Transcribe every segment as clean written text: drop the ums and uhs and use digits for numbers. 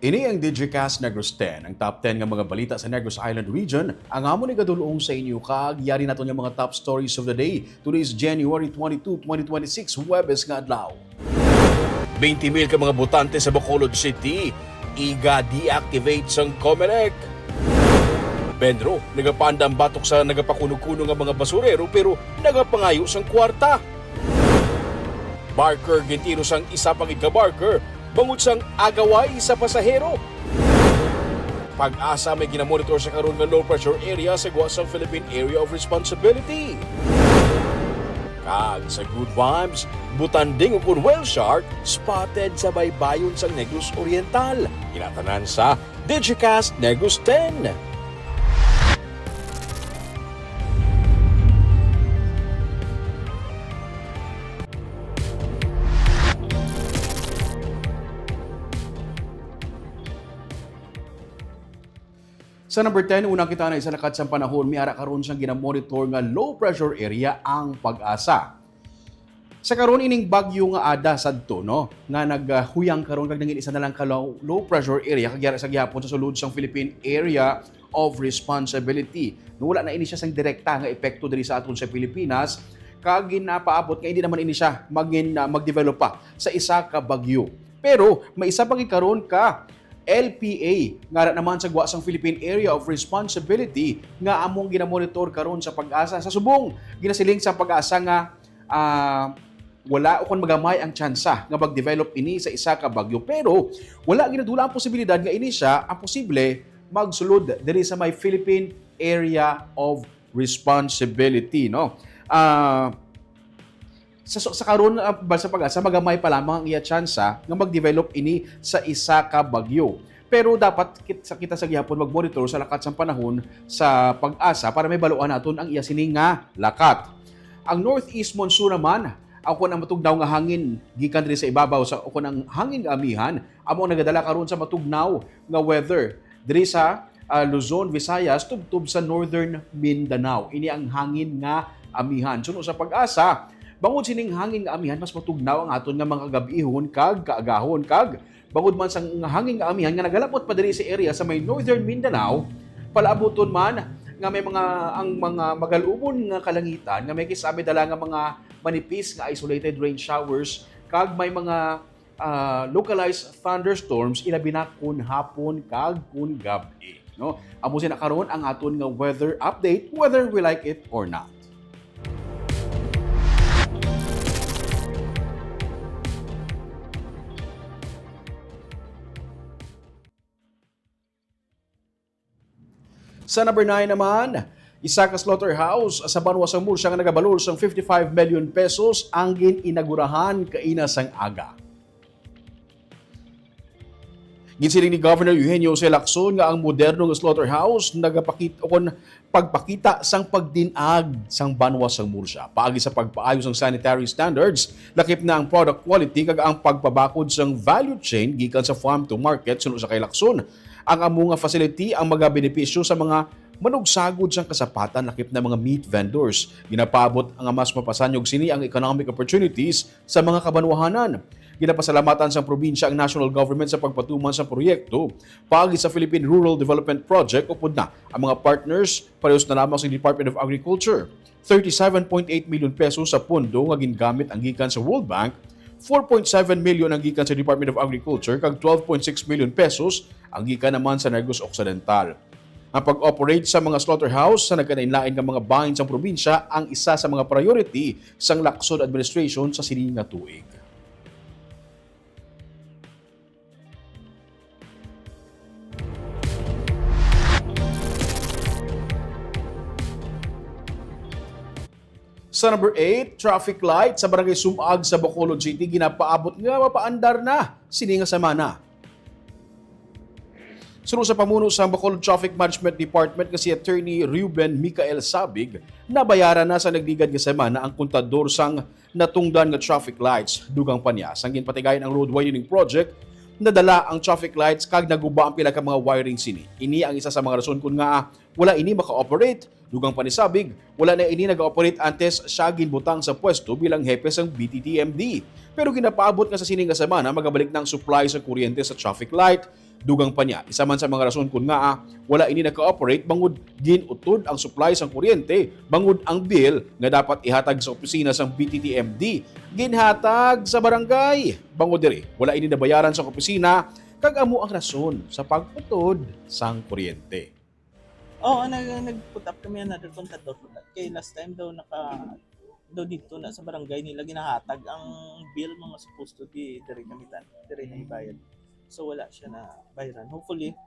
Ini ang Digicast Negros X, ang top 10 nga mga balita sa Negros Island region. Ang amon ni gadulong sa inyo yari nato nga mga top stories of the day. Today is January 22, 2026, Huwebes nga adlaw. 20,000 ka mga botante sa Bacolod City, iga deactivate sang Comelec. Pedro, nagapanda ang batok sa nagapakuno-kuno nga mga basurero pero nagapangayo sang kwarta. Barker gintiro sang isa pang ika-barker bangod sang agaway sa pasahero. Pag-asa may ginamonitor sa karon nga low pressure area sa Guasang Philippine Area of Responsibility. Kag sa good vibes, butanding ukon whale shark spotted sa baybayon sa Negros Oriental. Inatanan sa Digicast Negros X. Sa number 10, unang kita na isa lakat sa panahon, may ara karon siyang ginamonitor nga low pressure area ang Pag-asa. Sa karon ining bagyo nga ada sadto no, nga naghuyang karon kag nangin isa na lang ka low pressure area kag sa gihapon sa sulod sang Philippine Area of Responsibility. No, wala na ini siya sang direkta nga epekto diri sa aton sa Pilipinas kag ginapaabot nga hindi naman ini siya mag-develop pa sa isa ka bagyo. Pero may isa pang karon ka LPA nga naman sa Guasang Philippine Area of Responsibility nga among ginamonitor karon sa Pag-asa. Sa subong ginasiling sa Pag-asa nga wala o kon magamay ang tsansa nga mag-develop ini sa isa ka bagyo, pero wala ginadula ang posibilidad nga ini siya ang posible magsulod diri sa may Philippine Area of Responsibility, no. Sa karon sa Pag-asa magamay pa lamang ang iya tsansa nga mag-develop ini sa isa ka bagyo. Pero dapat kita sa gihapon mag-monitor sa lakat sa panahon sa Pag-asa para may baluan naton ang iya sining nga lakat. Ang northeast monsoon naman, ako ang matugnaw nga hangin gikan diri sa ibabaw sa ako ang hangin nga amihan amo nagadala karon sa matugnaw nga weather diri sa Luzon, Visayas tubtob sa northern Mindanao. Ini ang hangin nga amihan. Suno sa Pag-asa, bangod sining hangin nga amihan mas matugnaw ang aton nga mga gabihon kag kaagahon kag bangod man sang hangin nga amihan nga nagalapot pa diri sa area sa may northern Mindanao, palaabuton man nga may mga magalubon nga kalangitan nga may kisabi dala nga mga manipis nga isolated rain showers kag may mga localized thunderstorms ilabi na kun hapon kag kun gabi, no. Amo sina karon ang aton nga weather update whether we like it or not. Sa number 9 naman, isa ka Slaughterhouse sa Banwa sa Murcia nga nagabalor sang 55 million pesos ang ginagurahan kaina sang aga. Ginsiling ni Governor Eugenio C. Lacson nga ang moderno nga Slaughterhouse nagapakita kon pagpakita sang pagdinag sang Banwa sa Murcia. Paagi sa pagpaayo sang sanitary standards, lakip na ang product quality kag ang pagpabakod sang value chain gikan sa farm to market suno sa kay Lacson. Ang amo nga facility ang magabenepisyo sa mga manugsagod sang kasapatan lakip na mga meat vendors. Ginapaabot ang mas mapasanyog sini ang economic opportunities sa mga kabanwahanan. Ginapasalamatan sa probinsya ang national government sa pagpatuman sa proyekto. Paagi sa Philippine Rural Development Project, upod na ang mga partners parehas na lamang sa Department of Agriculture. 37.8 million pesos sa pondo nga gingamit ang gikan sa World Bank, 4.7 million ang gikan sa Department of Agriculture kag 12.6 million pesos ang gikan naman sa Negros Occidental. Ang pag-operate sa mga slaughterhouse sa nagkanainlain nga mga bahin sa probinsya ang isa sa mga priority sang Lacson administration sa sini nga tuig. Sa number 8, traffic light sa Barangay Sumag sa Bacolod City ginapaabot nga mapaandar na sini nga semana. Sunod sa pamuno sa Bacolod Traffic Management Department nga si Attorney Ruben Michael Sabig, nabayaran na sa nagdigad nga semana ang kontador sang natungdan nga traffic lights dugang panya. Sang ginpatigayon ang road widening project, nadala ang traffic lights kag naguba ang pila ka mga wiring sini. Ini ang isa sa mga rason kung nga wala ini maka-operate. Dugang panisabig, wala na ini nag-operate antes siya ginbutang sa pwesto bilang hepe sang BTTMD. Pero ginapaabot nga sa sining nga semana magabalik ng supply sa kuryente sa traffic light Dugang pa niya, isa man sa mga rason kung nga wala ini naka-operate bangod ginutod ang supply sang kuryente, bangod ang bill nga dapat ihatag sa opisina sang BTTMD, ginhatag sa barangay. Bangod diri, wala ini nabayaran sa opisina, kag amo ang rason sa pagputod sang kuryente. Oo, nag-put up kami another contactor for that. Kaya last time daw dito na sa barangay nila ginahatag ang bill mga supposed to be dire na ibayad. So wala siya na bayaran. Hopefully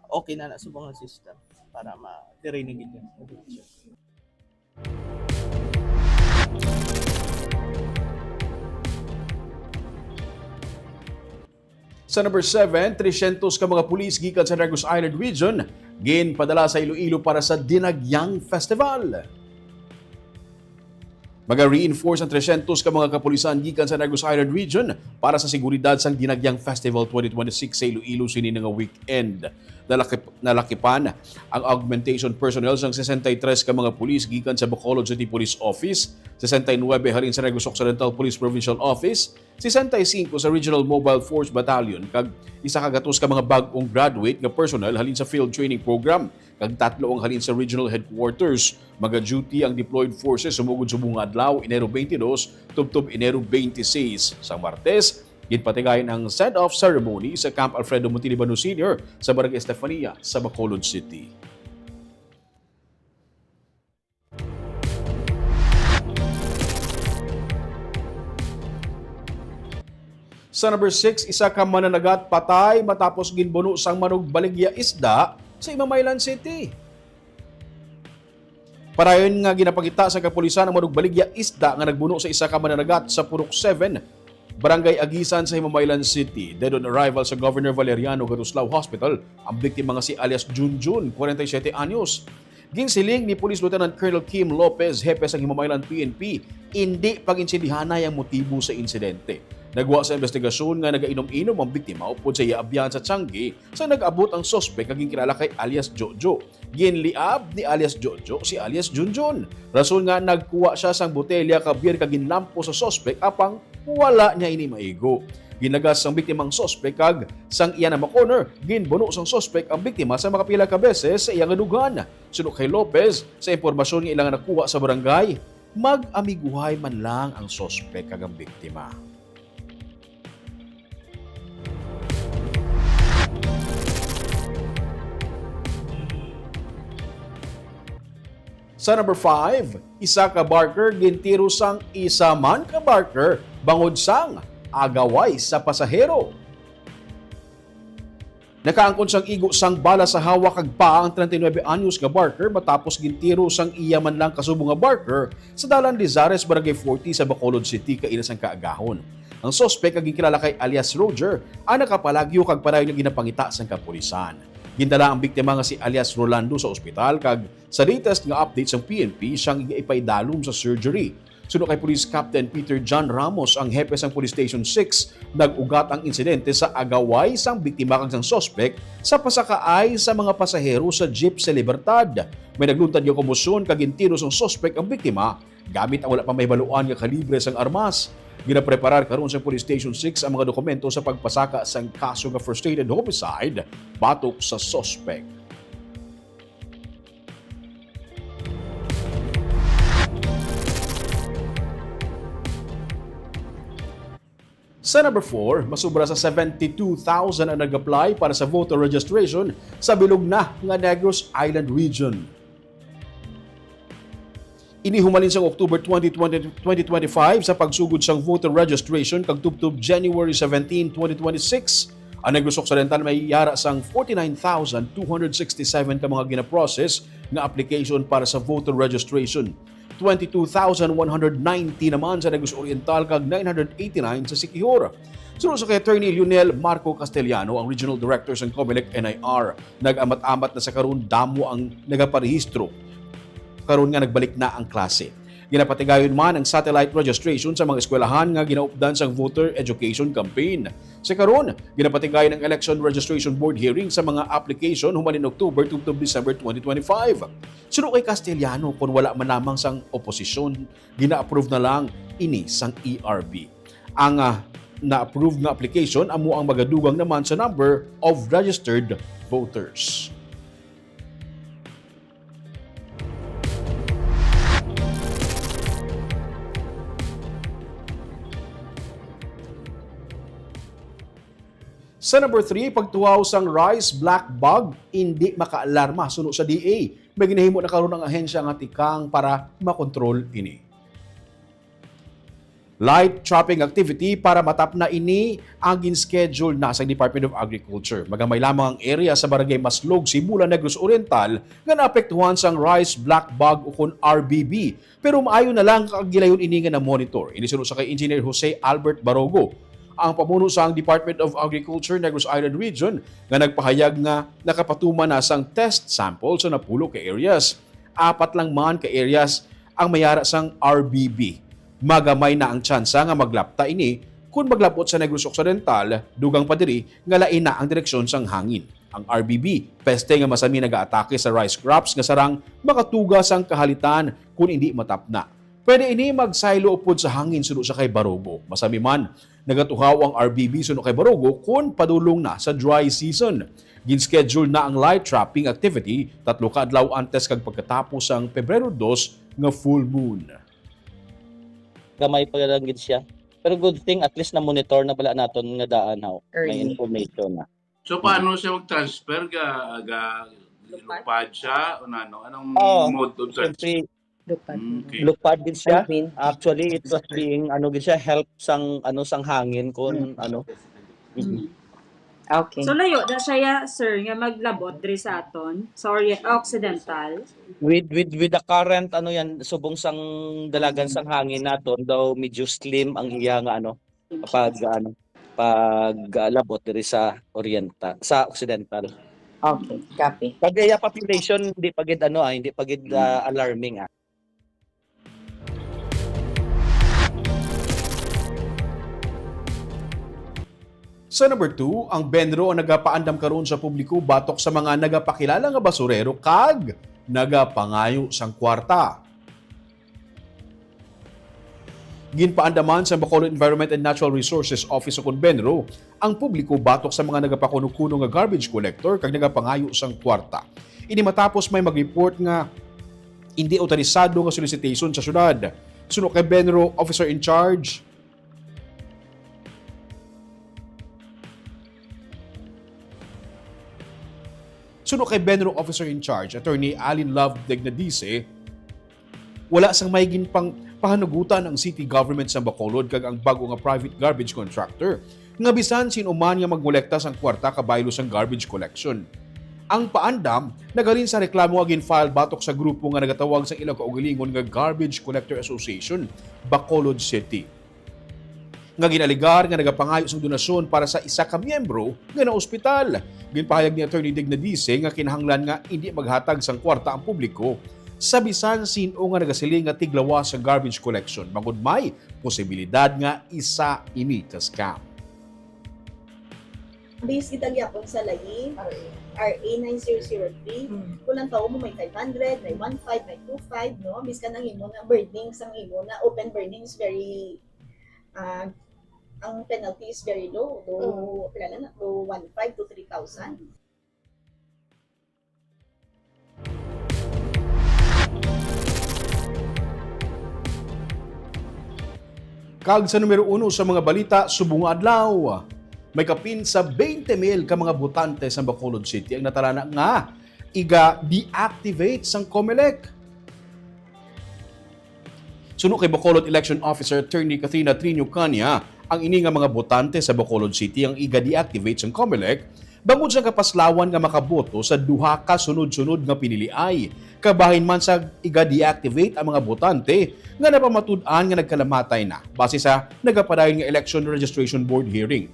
okay na sa mga system para dire na gid yan. Sa number 7, 300 ka mga pulis gikan sa Negros Island Region ginpadala sa Iloilo para sa Dinagyang Festival. Maga-reinforce ang 300 ka mga kapulisan gikan sa Negros Island Region para sa seguridad sang Dinagyang Festival 2026 sa Iloilo sini nga weekend. Nalakipan ang augmentation personnel sang 63 ka mga pulis gikan sa Bacolod City Police Office, 69 halin sa Negros Occidental Police Provincial Office, 65 sa Regional Mobile Force Battalion kag isa ka gatos ka mga bag-ong graduate nga personnel halin sa field training program kag 3 ang halin sa regional headquarters. Maga-duty ang deployed forces sumugod sa buong adlaw Enero 22 tubtob Enero 26 sa Martes. Ginpatigayon ang send-off ceremony sa Camp Alfredo Montilibano Sr. sa Barangay Estefania sa Bacolod City. Sa number 6, isa ka mananagat patay matapos ginbuno sang manug baligya isda sa Imamaylan City. Parayon nga ginapakita sa kapulisan ang manug baligya isda nga nagbuno sa isa ka mananagat sa Purok 7, Barangay Agisan sa Himamaylan City. Dead on arrival sa Governor Valeriano Gatuslao Hospital, ang biktima nga si alias Junjun, 47 anyos. Ginsiling ni Police Lieutenant Colonel Kim Lopez, hepe sa Himamaylan PNP, hindi pag-insindihanay ang motibo sa insidente. Nagwa sa investigasyon nga nagainom-inom ang biktima upod sa iabyan sa Tiangge sa nag-abot ang sospek kaging kilala kay alias Jojo. Ginliab ni alias Jojo si alias Junjun. Rason nga nagkuha siya sang botelya ka beer kag ginlampo sa sospek apang wala niya ini maigo. Ginagas ang biktimang sospek kag sang iya na makorner, ginbuno sang sospek ang biktima sa makapila ka beses sa iyang adugan. Sunod kay Lopez, sa impormasyon nga ilang nakuha sa barangay, mag-amiguhay man lang ang sospek kag ang biktima. Sa number 5, isa ka barker gintiro sang isa man ka barker bangod sang agaway sa pasahero. Nakaangkon sang igo sang bala sa hawak kag paa ang 39 anyos nga barker matapos gintiro sang iya man lang kasubong nga barker sa dalan Lizares Barangay 40 sa Bacolod City kaina sang kaagahon. Ang sospek kag kilala kay alias Roger ang nakapalagyo kag parayon nga ginapangita sang kapulisan. Gindala ang biktima nga si alias Rolando sa ospital kag sa latest nga update sang PNP siyang ipaidalom sa surgery. Sunod kay Police Captain Peter John Ramos, ang hepe sang Police Station 6, nag-ugat ang insidente sa agaway sang biktima kag sang sospek sa pasakaay sa mga pasahero sa jeep sa Libertad. May nagluntad nga komosyon kag gintiro sang sospek ang biktima gamit ang wala pa may baluan nga kalibre sang armas. Ginapreparar karon sa Police Station 6 ang mga dokumento sa pagpasaka sang kaso nga frustrated homicide batok sa sospek. Sa number 4, masubra sa 72,000 ang nag-apply para sa voter registration sa bilog na nga Negros Island Region. Inihumalin sang October 2025 sa pagsugod sang voter registration kag tubtob January 17, 2026. Ang Negros Occidental may yara sang 49,267 ka mga gina-process nga application para sa voter registration. 22,190 naman sa Negros Oriental kag 989 sa Siquijor. Sunod sa kay Attorney Lionel Marco Castellano, ang Regional Director ng COMELEC NIR, nag-amat-amat na sa karon damo ang nagaparehistro. Karon nga nagbalik na ang klase. Ginapatigayon man ang satellite registration sa mga eskwelahan nga ginaupdan sa voter education campaign. Sa karon, ginapatigayon ang election registration board hearing sa mga application humalin October tubtob December 2025. Sunod kay Castellano, kung wala man lamang sang oposisyon, gina-approve na lang ini sang ERB. Ang na approved nga application amo ang magadugang naman sa number of registered voters. Sa number 3, pagtuhaw sang rice black bug, hindi makaalarma suno sa DA. May ginahimo na karon ang ahensya nga tikang para makontrol ini. Light trapping activity para matap na ini ang gin-schedule na sa Department of Agriculture. Magamay lamang ang area sa barangay Maslog, Sibula, Negros Oriental nga naapektuhan sang rice black bug ukon RBB. Pero maayo na lang kagilayon ini nga na monitor. Inisunod sa kay Engineer Jose Albert Barogo, ang pamuno sa Department of Agriculture Negros Island Region nga nagpahayag nga nakapatuman na sang test sample sa napulo ka areas. 4 lang man ka areas ang mayara sang RBB. Magamay na ang tsansa nga maglapta ini kung maglapot sa Negros Occidental, dugang pa diri nga lain na ang direksyon sang hangin. Ang RBB, peste nga masami nagaatake sa rice crops nga sarang makatugas ang kahalitan kung hindi matap na. Pwede ini magsaylo upod sa hangin suno sa kay Barogo. Masami man, nagatuhaw ang RBB suno kay Barogo kung padulong na sa dry season. Gin-schedule na ang light trapping activity 3 ka adlaw antes kag pagkatapos ang Pebrero 2 nga full moon. Gamay pa lang gid siya. Pero good thing at least na monitor na bala naton nga daan how. May information na. So paano siya mag-transfer ga lupad siya o ano? Anong mode of transfer? Okay. Lupad din siya. Actually it was being gid siya help sang sang hangin kun Okay. So layo na siya sir nga maglabot diri sa aton sa Occidental. With the current yan subong sang dalagan sang hangin naton daw medyo slim ang iya nga pag labot diri sa Occidental. Okay, copy. Pag iya population hindi pagid hindi pagid alarming . Sa number 2, ang Benro ang nagapaandam karon sa publiko batok sa mga nagapakilala nga basurero kag nagapangayo sang kwarta. Ginpaandaman sa Bacolod Environment and Natural Resources Office o Benro ang publiko batok sa mga nagapakuno-kuno nga garbage collector kag nagapangayo sang kwarta. Ini matapos may mag-report nga hindi otorisado nga solicitation sa syudad. Suno kay Benro Officer in Charge Attorney Alin Love Degnadice, wala sang maygin pang pahanugutan ang city government sa Bacolod kag ang bago nga private garbage contractor nga bisan sino man nga magkolekta sang kwarta kabaylo sang garbage collection. Ang paandam nagalin sa reklamo agin file batok sa grupo nga nagatawag sa ilang kaugalingon nga Garbage Collector Association, Bacolod City. Nga ginaligar nga nagapangayo sang donasyon para sa isa ka miyembro nga na ospital. Ginpahayag ni Attorney Dignadice nga kinahanglan nga hindi maghatag sang kwarta ang publiko sa bisan sino nga nagasiling nga tiglawa sa garbage collection bangod may posibilidad nga isa ini ka scam. Base kita gyapon sa layi, RA 9003. Kung ang tao mo may 500, may 15, may 25, no? Bis ka nang imo na burning sang imo na open burning is very ang penalty is very low. To 1,500 to 3,000. Kag sa numero 1 sa mga balita, subong adlaw. May kapin sa 20,000 ka mga botante sa Bacolod City ang natalana nga iga-deactivate sang COMELEC. Suno kay Bacolod Election Officer Attorney Katrina Trinio Cania, ang ini nga mga botante sa Bacolod City ang iga-deactivate sang COMELEC bangod sa kapaslawan nga makaboto sa duha ka sunod-sunod nga piniliay. Kabahin man sa iga-deactivate ang mga botante nga napamatud-an nga nagkalamatay na base sa nagapadayon nga Election Registration Board hearing.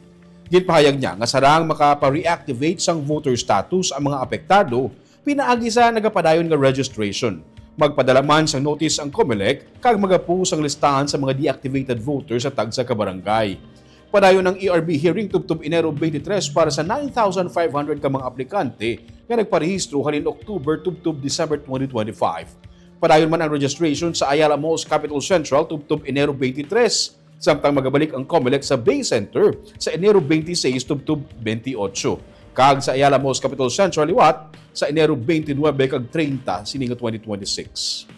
Ginpahayag niya nga sarang makapa-reactivate sang voter status ang mga apektado pinaagi sa nagapadayon nga registration. Magpadala man sang notice ang COMELEC kag magapost ang listahan sa mga deactivated voters sa tagsa ka barangay. Padayon ng ERB hearing tubtob Enero 23 para sa 9,500 ka mga aplikante nga nagparehistro halin October tubtob December 2025. Padayon man ang registration sa Ayala Malls Capital Central tubtob Enero 23. Samtang magabalik ang COMELEC sa Bay Center sa Enero 26 tubtub 28. Kag sa Ayala Malls Capital Central liwat sa Enero 29 kag 30 sining 2026.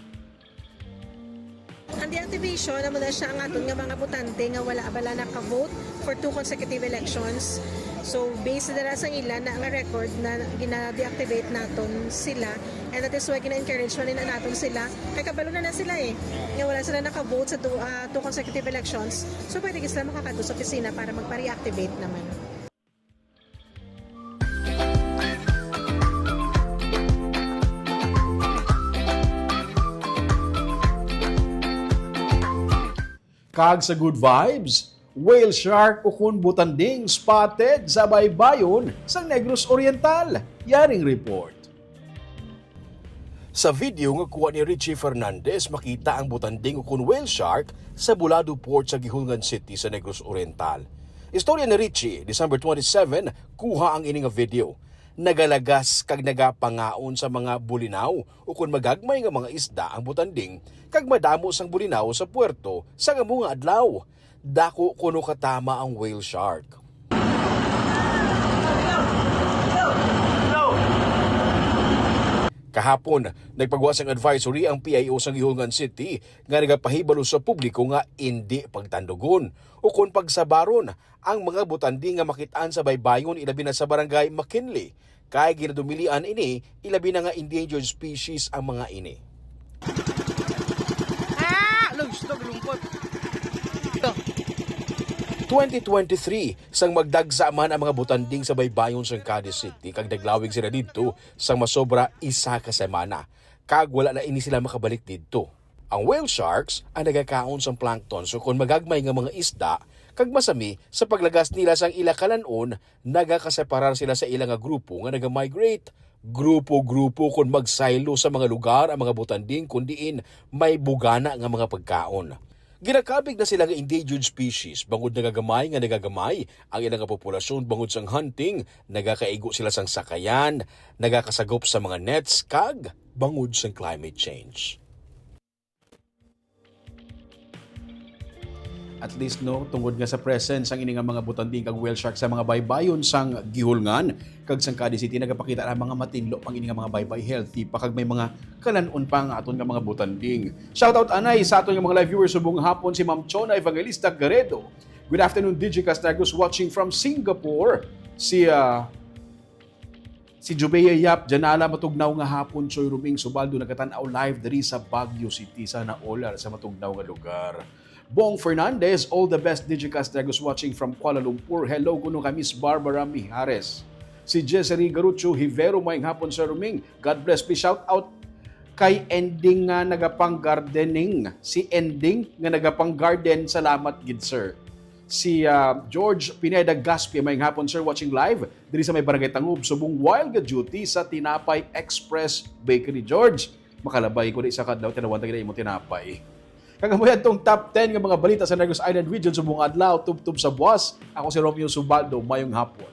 Ang deactivation naman na siya ang aton nga mga botante nga wala abala naka-vote for 2 consecutive elections. So based na sa ilan na ang record na gina-deactivate naton sila, and that is why gina-encourage man na naton sila kay kabalo na sila nga wala sila naka-vote sa 2 consecutive elections. So pwede sila makakadto sa opisina para magpa-reactivate naman. Kag sa good vibes, whale shark o kun butanding spotted sa baybayon sa Negros Oriental. Yaring report. Sa video nga kuha ni Richie Fernandez, makita ang butanding o kun whale shark sa Bulado Port sa Gihungan City sa Negros Oriental. Istorya ni Richie, December 27, kuha ang ini nga video. Nagalagas kag nagapangaon sa mga bulinaw o kung magagmay nga mga isda ang butanding kag madamo sang bulinaw sa puerto sa nga mga adlaw. Dako kuno katama ang whale shark. Kahapon, nagpagawas ang advisory ang PIO sa Gihungan City nga nagapahibalo sa publiko nga hindi pagtandugon o kung pagsabaron ang mga butanding nga makitaan sa baybayon ilabi na sa barangay McKinley. Kaya ginadumilian ini, ilabi na nga endangered species ang mga ini. Lugstog lungkot. 2023, sang magdagsa man ang mga butanding sa baybayon sa Cadiz City kag naglawig sila didto sang masobra isa ka semana. Kag wala na ini sila makabalik didto. Ang whale sharks ang nagakaon sa plankton so kung magagmay nga mga isda kag masami sa paglagas nila sang ila kalanon, nagakaseparar sila sa ilang nga grupo nga naga-migrate. Grupo-grupo kung magsaylo sa mga lugar ang mga butanding kundiin may bugana nga mga pagkaon. Ginakabig na sila nga endangered species, bangod nagagamay nga nagagamay ang ilang nga populasyon bangod sang hunting, nagakaigo sila sang sakayan, nagakasagop sa mga nets kag bangod sang climate change. At least no, tungod nga sa presence ang ini nga mga butanding kag whale shark sa mga baybayon sang gihulngan kag sang Cadiz City nagapakita ang mga matinlo pang ini nga mga baybay healthy pa kag may mga kalanon pang aton nga mga butanding. Shoutout anay sa aton nga mga live viewers subong hapon si Ma'am Chona Evangelista Garedo. Good afternoon Digicast Negros watching from Singapore. Si Jubeya Yap Janala matugnaw nga hapon Choy Ruming Subaldo nagatan-aw live diri sa Baguio City sana all sa matugnaw nga lugar. Bong Fernandez, all the best Digicast Negros watching from Kuala Lumpur. Hello kuno kay Miss Barbara Mijares. Si Jessery Garucho Hivero mayang hapon sa Ruming. God bless. Please shout out kay Ending nga nagapang gardening. Si Ending nga nagapang garden. Salamat gid sir. Si George Pineda Gaspi mayang hapon sir watching live diri sa may barangay Tangub subong Wild Duty sa Tinapay Express Bakery. George, makalabay ko di sa kadlaw tinawan tagina imo tinapay. Kagamuyan tong top 10 ng mga balita sa Negros Island Region subong adlaw tubtub sa buwas. Ako si Romeo Subaldo, mayong hapon.